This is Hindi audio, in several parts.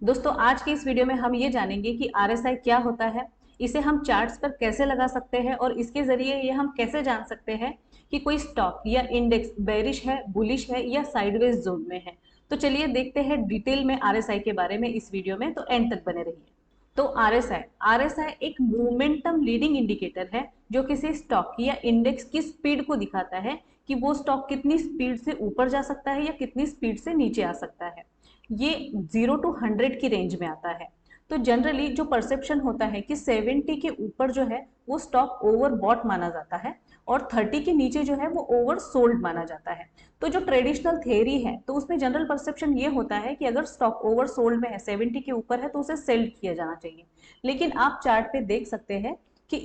दोस्तों आज की इस वीडियो में हम ये जानेंगे कि आरएसआई क्या होता है, इसे हम चार्ट्स पर कैसे लगा सकते हैं और इसके जरिए ये हम कैसे जान सकते हैं कि कोई स्टॉक या इंडेक्स बेरिश है, बुलिश है या साइडवेज जोन में है। तो चलिए देखते हैं डिटेल में आरएसआई के बारे में इस वीडियो में, तो एंड तक बने रहिए। तो आरएसआई आरएसआई एक मोमेंटम लीडिंग इंडिकेटर है जो किसी स्टॉक या इंडेक्स की स्पीड को दिखाता है कि वो स्टॉक कितनी स्पीड से ऊपर जा सकता है या कितनी स्पीड से नीचे आ सकता है। ये 0 to 100 की रेंज में आता है। तो जनरली जो परसेप्शन होता है कि 70 के ऊपर जो है वो स्टॉक ओवर बॉट माना जाता है और 30 के नीचे जो है वो ओवर सोल्ड माना जाता है। तो जो ट्रेडिशनल थ्योरी है तो उसमें जनरल परसेप्शन ये होता है कि अगर स्टॉक ओवर सोल्ड में है, 70 के ऊपर है, तो उसे सेल किया जाना चाहिए। लेकिन आप चार्ट पे देख सकते हैं कि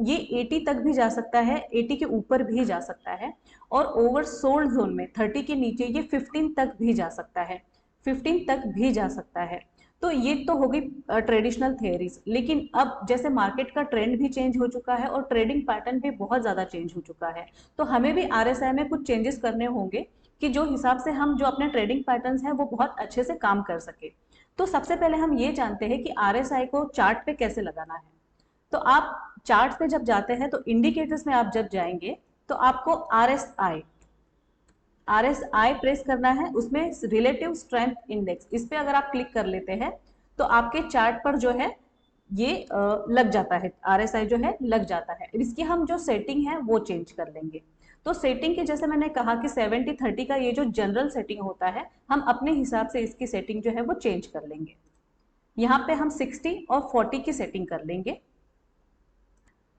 ये 80 तक भी जा सकता है, 80 के ऊपर भी जा सकता है और ओवर सोल्ड जोन में 30 के नीचे ये 15 तक भी जा सकता है, 15 तक भी जा सकता है। तो ये तो हो गई ट्रेडिशनल थियरीज। लेकिन अब जैसे मार्केट का ट्रेंड भी चेंज हो चुका है और ट्रेडिंग पैटर्न भी बहुत ज्यादा चेंज हो चुका है, तो हमें भी आरएसआई में कुछ चेंजेस करने होंगे कि जो हिसाब से हम जो अपने ट्रेडिंग पैटर्न्स हैं वो बहुत अच्छे से काम कर सके। तो सबसे पहले हम ये जानते हैं कि आरएसआई को चार्ट पे कैसे लगाना है। तो आप चार्ट पे जब जाते हैं तो इंडिकेटर्स में आप जब जाएंगे तो आपको आरएसआई प्रेस करना है, उसमें रिलेटिव स्ट्रेंथ इंडेक्स, इस पे अगर आप क्लिक कर लेते हैं तो आपके चार्ट पर जो है ये लग जाता है, आरएसआई जो है लग जाता है। इसकी हम जो सेटिंग है वो चेंज कर लेंगे। तो सेटिंग के जैसे मैंने कहा कि 70-30 का ये जो जनरल सेटिंग होता है, हम अपने हिसाब से इसकी सेटिंग जो है वो चेंज कर लेंगे। यहाँ पे हम 60 और 40 की सेटिंग कर लेंगे।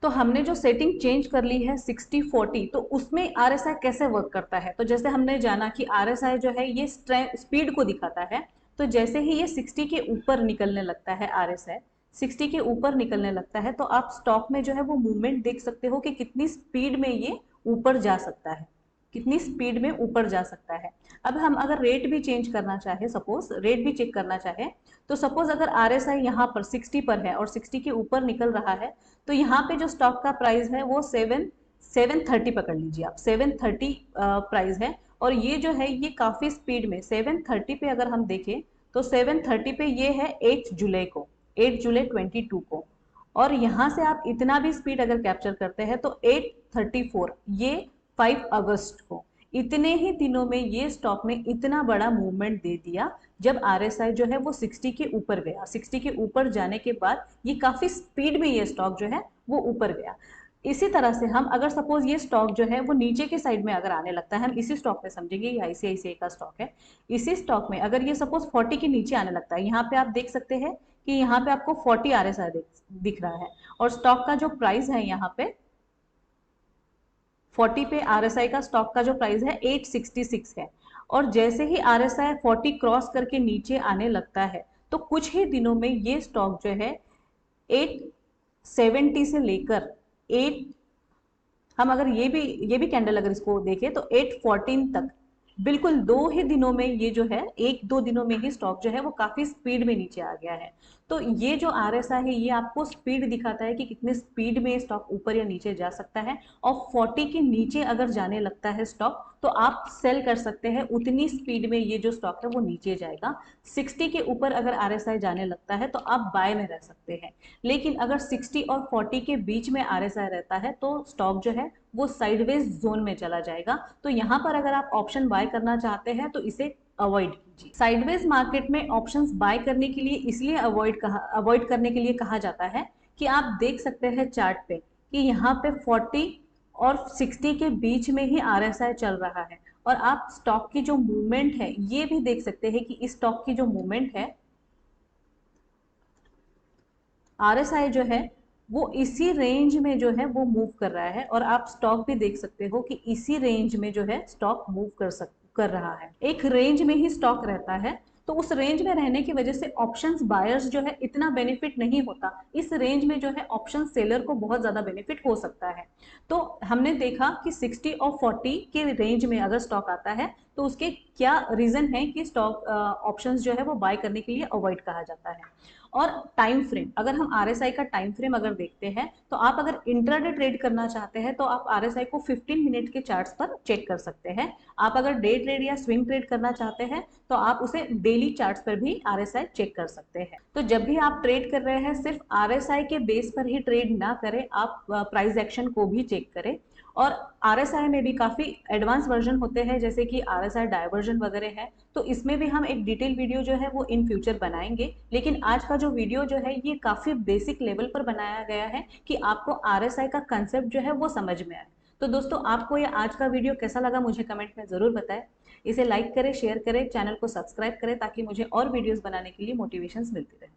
तो हमने जो सेटिंग चेंज कर ली है 60-40, तो उसमें आरएसआई कैसे वर्क करता है। तो जैसे हमने जाना कि आरएसआई जो है ये स्पीड को दिखाता है। तो जैसे ही ये 60 के ऊपर निकलने लगता है, आरएसआई 60 के ऊपर निकलने लगता है, तो आप स्टॉक में जो है वो मूवमेंट देख सकते हो कि कितनी स्पीड में ये ऊपर जा सकता है, कितनी स्पीड में ऊपर जा सकता है। अब हम अगर रेट भी चेंज करना चाहे, सपोज रेट भी चेक करना चाहे, तो सपोज अगर आरएसआई यहाँ पर 60 पर है और 60 के ऊपर निकल रहा है, तो यहाँ पे जो स्टॉक का प्राइस है वो 730 पकड़ लीजिए आप, 730 प्राइस है। और ये जो है ये काफी स्पीड में 730 पे अगर हम देखें तो 730 पे ये है 8 जुलाई को, 8 जुलाई 22 को। और यहाँ से आप इतना भी स्पीड अगर कैप्चर करते हैं तो 834, ये 5 अगस्त को। इतने ही दिनों में ये स्टॉक ने इतना बड़ा मूवमेंट दे दिया जब आरएसआई जो है वो 60 के ऊपर गया। 60 के ऊपर जाने के बाद ये काफी स्पीड में ये स्टॉक जो है वो ऊपर गया। इसी तरह से हम अगर सपोज ये स्टॉक जो है वो नीचे के साइड में अगर आने लगता है, हम इसी स्टॉक में समझेंगे, ये आईसीआईसीआई का स्टॉक है, इसी स्टॉक में अगर ये सपोज 40 के नीचे आने लगता है, यहाँ पे आप देख सकते हैं कि यहाँ पे आपको 40 आरएसआई दिख रहा है और स्टॉक का जो प्राइस है यहाँ पे 40 पे आरएसआई का स्टॉक का जो प्राइस है 866 है। और जैसे ही आरएसआई 40 क्रॉस करके नीचे आने लगता है तो कुछ ही दिनों में ये स्टॉक जो है 870 से लेकर 8, हम अगर ये भी कैंडल अगर इसको देखें तो 814 तक, बिल्कुल 2 ही दिनों में ये जो है, 1-2 दिनों में ही स्टॉक जो है वो काफी स्पीड में नीचे आ गया है। तो ये जो आरएसआई है ये आपको स्पीड दिखाता है कि कितने स्पीड में स्टॉक ऊपर या नीचे जा सकता है। और 40 के नीचे अगर जाने लगता है स्टॉक तो आप सेल कर सकते हैं, उतनी स्पीड में ये जो स्टॉक है वो नीचे जाएगा। 60 के ऊपर अगर आरएसआई जाने लगता है तो आप बाय में रह सकते हैं। लेकिन अगर 60 और 40 के बीच में आरएसआई रहता है तो स्टॉक जो है वो साइडवेज जोन में चला जाएगा। तो यहाँ पर अगर आप ऑप्शन बाय करना चाहते हैं तो इसे अवॉइड कीजिए। साइडवेज मार्केट में ऑप्शंस बाय करने के लिए इसलिए अवॉइड करने के लिए कहा जाता है कि आप देख सकते हैं चार्ट पे कि यहाँ पे 40 और 60 के बीच में ही आरएसआई चल रहा है। और आप स्टॉक की जो मूवमेंट है ये भी देख सकते हैं कि इस स्टॉक की जो मूवमेंट है, आरएसआई जो है वो इसी रेंज में जो है वो मूव कर रहा है। और आप स्टॉक भी देख सकते हो कि इसी रेंज में जो है स्टॉक मूव कर रहा है, एक रेंज में ही स्टॉक रहता है। तो उस रेंज में रहने की वजह से ऑप्शंस बायर्स जो है इतना बेनिफिट नहीं होता, इस रेंज में जो है ऑप्शन सेलर को बहुत ज्यादा बेनिफिट हो सकता है। तो हमने देखा कि 60 और 40 के रेंज में अगर स्टॉक आता है तो उसके क्या रीजन है कि स्टॉक ऑप्शंस जो है वो बाय करने के लिए अवॉइड कहा जाता है। और टाइम फ्रेम, अगर हम आरएसआई का टाइम फ्रेम अगर देखते हैं तो आप अगर इंट्राडे ट्रेड करना चाहते हैं तो आप आरएसआई को 15 मिनट के चार्ट्स पर चेक कर सकते हैं। आप अगर डे ट्रेड या स्विंग ट्रेड करना चाहते हैं तो आप उसे डेली चार्ट्स पर भी आरएसआई चेक कर सकते हैं। तो जब भी आप ट्रेड कर रहे हैं सिर्फ आरएसआई के बेस पर ही ट्रेड ना करें, आप प्राइस एक्शन को भी चेक करें। और आरएसआई में भी काफी एडवांस वर्जन होते हैं, जैसे कि आरएसआई डायवर्जन वगैरह है, तो इसमें भी हम एक डिटेल वीडियो जो है वो इन फ्यूचर बनाएंगे। लेकिन आज का जो वीडियो जो है ये काफी बेसिक लेवल पर बनाया गया है कि आपको आरएसआई का कंसेप्ट जो है वो समझ में आए। तो दोस्तों, आपको ये आज का वीडियो कैसा लगा मुझे कमेंट में जरूर बताएं। इसे लाइक करें, शेयर करें, चैनल को सब्सक्राइब करें ताकि मुझे और वीडियोस बनाने के लिए मोटिवेशन मिलती रहे।